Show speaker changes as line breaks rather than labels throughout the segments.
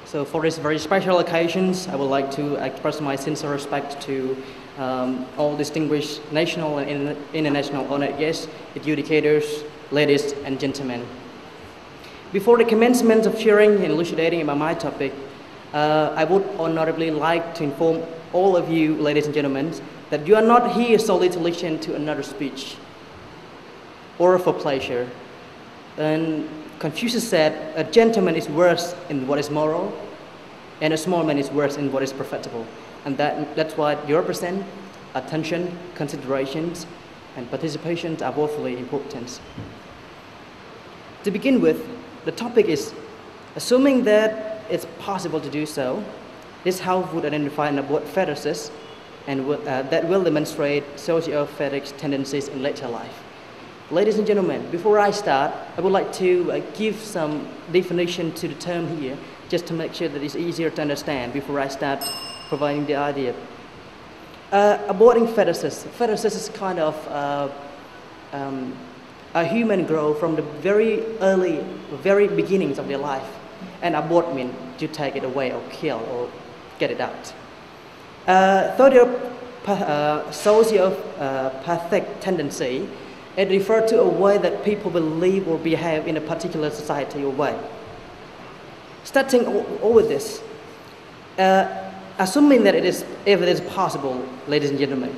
So for this very special occasions, I would like to express my sincere respect to all distinguished national and international honored guests, adjudicators, ladies and gentlemen. Before the commencement of sharing and elucidating about my topic, I would honorably like to inform all of you, ladies and gentlemen, that you are not here solely to listen to another speech or for pleasure. And Confucius said, a gentleman is worse in what is moral, and a small man is worse in what is profitable. And that's why your present, attention, considerations, and participation are woefully important. To begin with, the topic is, assuming that it's possible to do so, this house would identify and abort fetuses and that will demonstrate socio-fetic tendencies in later life. Ladies and gentlemen, before I start, I would like to give some definition to the term here, just to make sure that it's easier to understand before I start providing the idea. Aborting fetuses. Fetuses is kind of a human growth from the very beginnings of their life. And abort means to take it away or kill or get it out. Sociopathic tendency, it refers to a way that people believe or behave in a particular society or way. Starting over this, assuming that if it is possible, ladies and gentlemen,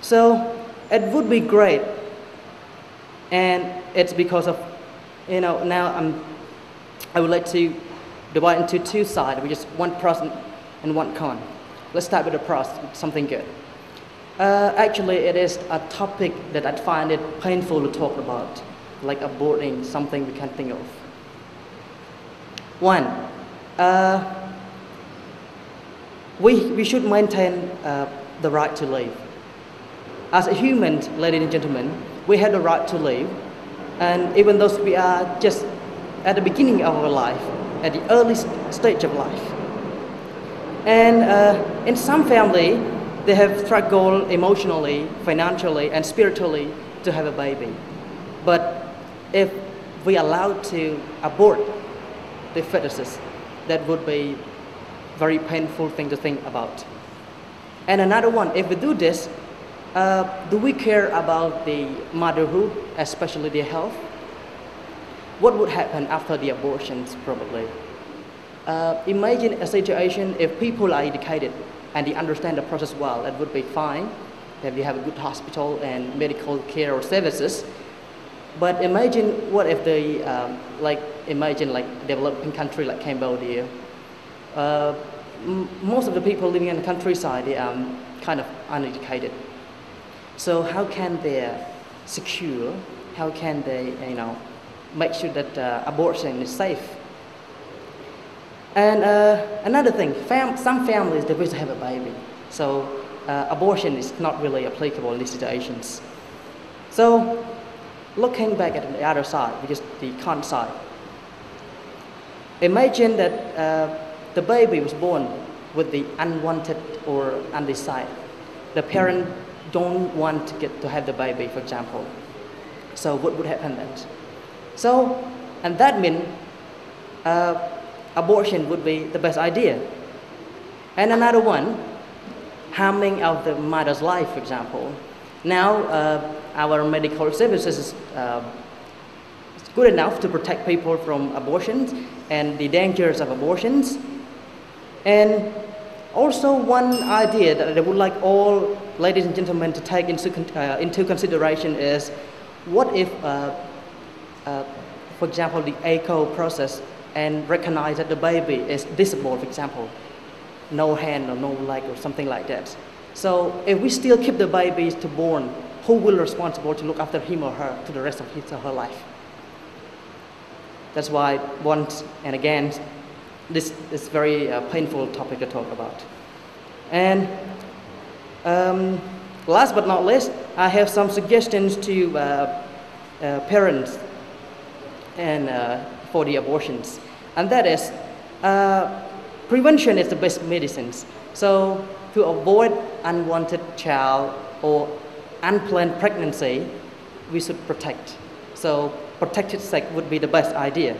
so it would be great, and it's because of, now I would like to divide into two sides, which is one pros and one con. Let's start with the pros, something good. Actually, it is a topic that I find it painful to talk about, like aborting something we can't think of. One, we should maintain the right to live. As a human, ladies and gentlemen, we have the right to live, and even though we are just at the beginning of our life, at the early stage of life. And in some family, they have struggled emotionally, financially, and spiritually to have a baby. But if we allow to abort the fetuses, that would be a very painful thing to think about. And another one, if we do this, do we care about the motherhood, especially their health? What would happen after the abortions, probably? Imagine a situation if people are educated and they understand the process well, that would be fine, that we have a good hospital and medical care or services. But imagine what if they, imagine developing country like Cambodia. Most of the people living in the countryside, they are kind of uneducated. So how can they secure, how can they, make sure that abortion is safe? And another thing, some families, they wish to have a baby. So abortion is not really applicable in these situations. So looking back at the other side, which is the con side. Imagine that the baby was born with the unwanted or undecided. The parent don't want to have the baby, for example. So what would happen then? So, and that means abortion would be the best idea. And another one, harming of the mother's life, for example. Now, our medical services is good enough to protect people from abortions and the dangers of abortions. And also one idea that I would like all ladies and gentlemen to take into consideration is, what if, for example, the echo process and recognize that the baby is disabled, for example, no hand or no leg or something like that. So if we still keep the babies to born, who will be responsible to look after him or her to the rest of his or her life? That's why once and again, this is very painful topic to talk about. And last but not least, I have some suggestions to parents and for the abortions, and that is prevention is the best medicine. So to avoid unwanted child or unplanned pregnancy, we should protect. So protected sex would be the best idea.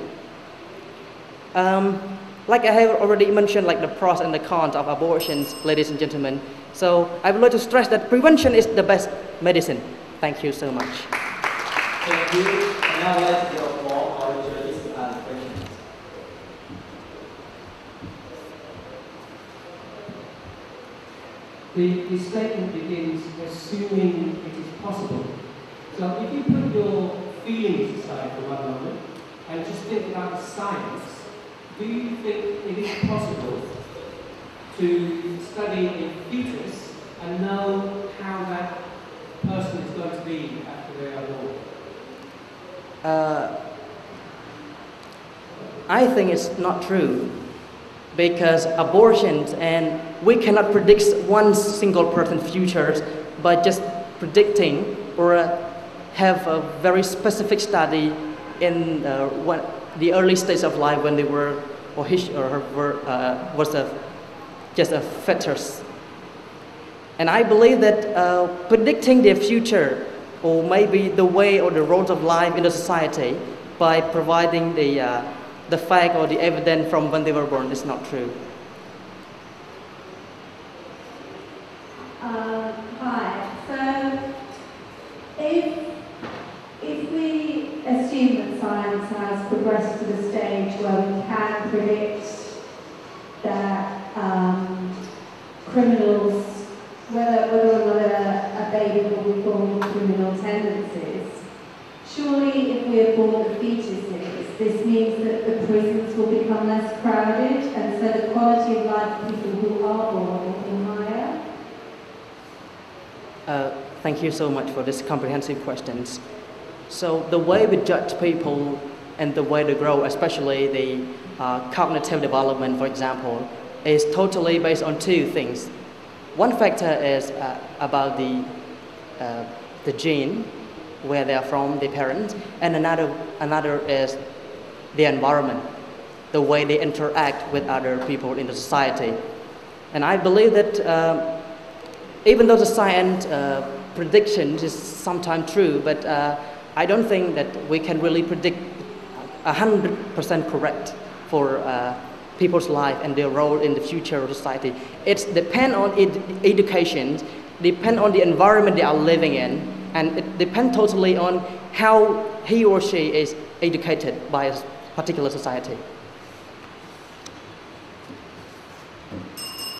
like I have already mentioned, like the pros and the cons of abortions, ladies and gentlemen. So I would like to stress that prevention is the best medicine. Thank you so much.
Thank you. And now let's go for our judges to ask questions.
The statement begins assuming it is possible. So if you put your feelings aside for one moment and just think about the science, do you think it is possible to study a fetus and know how that person is going to be after they are born?
I think it's not true, because abortions, and we cannot predict one single person's futures by just predicting or have a very specific study in the early stage of life when they were or his or her were, was just a fetus. And I believe that predicting their future, or maybe the way or the roles of life in the society, by providing the fact or the evidence from when they were born, is not true.
Hi. So, if we assume that science has progressed to the stage where we can predict that criminals, whether or not a baby will be born with criminal tendencies, surely if we abort the fetuses, this means that the prisons will become less crowded, and so the quality of life of people who are born will be higher?
Thank you so much for this comprehensive questions. So the way we judge people and the way they grow, especially the cognitive development, for example, is totally based on two things. One factor is about the gene, where they are from, their parents, and another is the environment, the way they interact with other people in the society. And I believe that even though the science prediction is sometimes true, but I don't think that we can really predict 100% correct for people's life and their role in the future of society. It depends on education, depends on the environment they are living in, and it depends totally on how he or she is educated by a particular society.